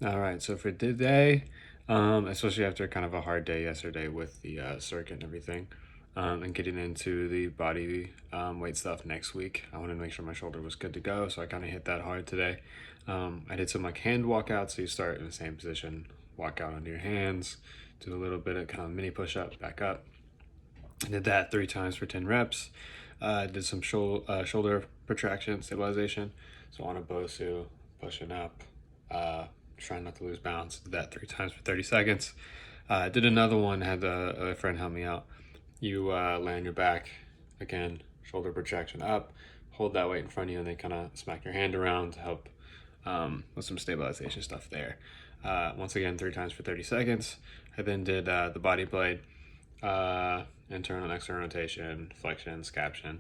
All right, so for today, especially after kind of a hard day yesterday with the circuit and everything, and getting into the body weight stuff next week, I wanted to make sure my shoulder was good to go, so I kind of hit that hard today. I did some like hand walkouts, so you start in the same position, walk out onto your hands, do a little bit of kind of mini push-ups, back up. I did that 3 times for 10 reps. Did some shoulder protraction stabilization, so on a Bosu, pushing up. Trying not to lose balance. Did that 3 times for 30 seconds. Did another one, had a friend help me out. You lay on your back, again, shoulder projection up, hold that weight in front of you, and then kind of smack your hand around to help with some stabilization stuff there. Once again, 3 times for 30 seconds. I then did the body blade, internal and external rotation, flexion, scaption.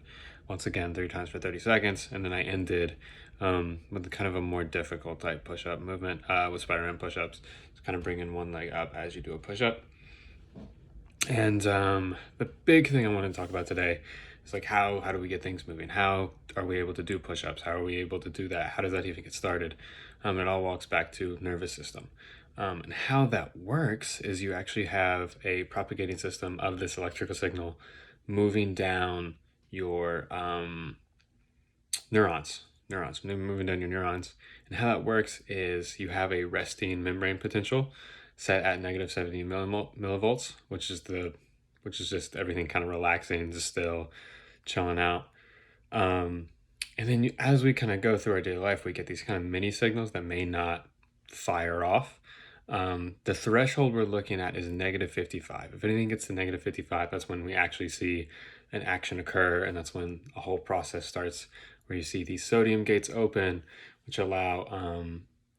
Once again, 3 times for 30 seconds. And then I ended with kind of a more difficult type push-up movement with Spider-Man push-ups. So kind of bringing one leg up as you do a push-up. And the big thing I want to talk about today is like how do we get things moving? How are we able to do push-ups? How are we able to do that? How does that even get started? It all walks back to nervous system. And how that works is you actually have a propagating system of this electrical signal moving down your neurons, moving down your neurons. And how that works is you have a resting membrane potential set at negative 70 millivolts, which is just everything kind of relaxing, just still chilling out. And then as we kind of go through our daily life, we get these kind of mini signals that may not fire off. The threshold we're looking at is negative 55. If anything gets to negative 55, that's when we actually see an action occur, and that's when a whole process starts where you see these sodium gates open, which allow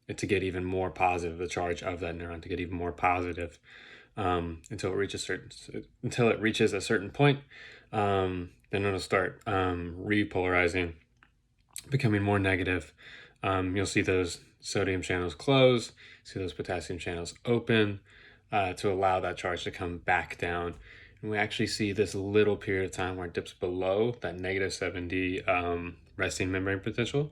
it to get even more positive, the charge of that neuron to get even more positive until it reaches a certain point. Then it'll start repolarizing, becoming more negative. You'll see those sodium channels close, see those potassium channels open to allow that charge to come back down. And we actually see this little period of time where it dips below that negative 70 resting membrane potential.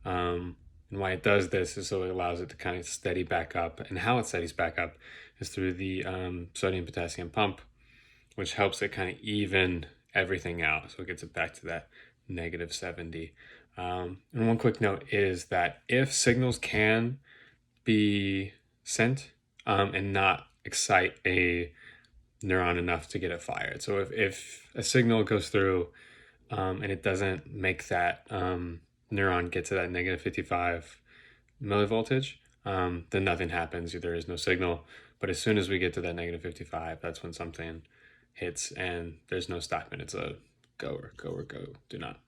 And why it does this is so it allows it to kind of steady back up. And how it steadies back up is through the sodium potassium pump, which helps it kind of even everything out. So it gets it back to that negative 70. And one quick note is that if signals can be sent and not excite a neuron enough to get it fired. So if a signal goes through and it doesn't make that neuron get to that negative 55 millivoltage, then nothing happens. There is no signal. But as soon as we get to that negative 55, that's when something hits and there's no stopping. It's a go or go or go, do not.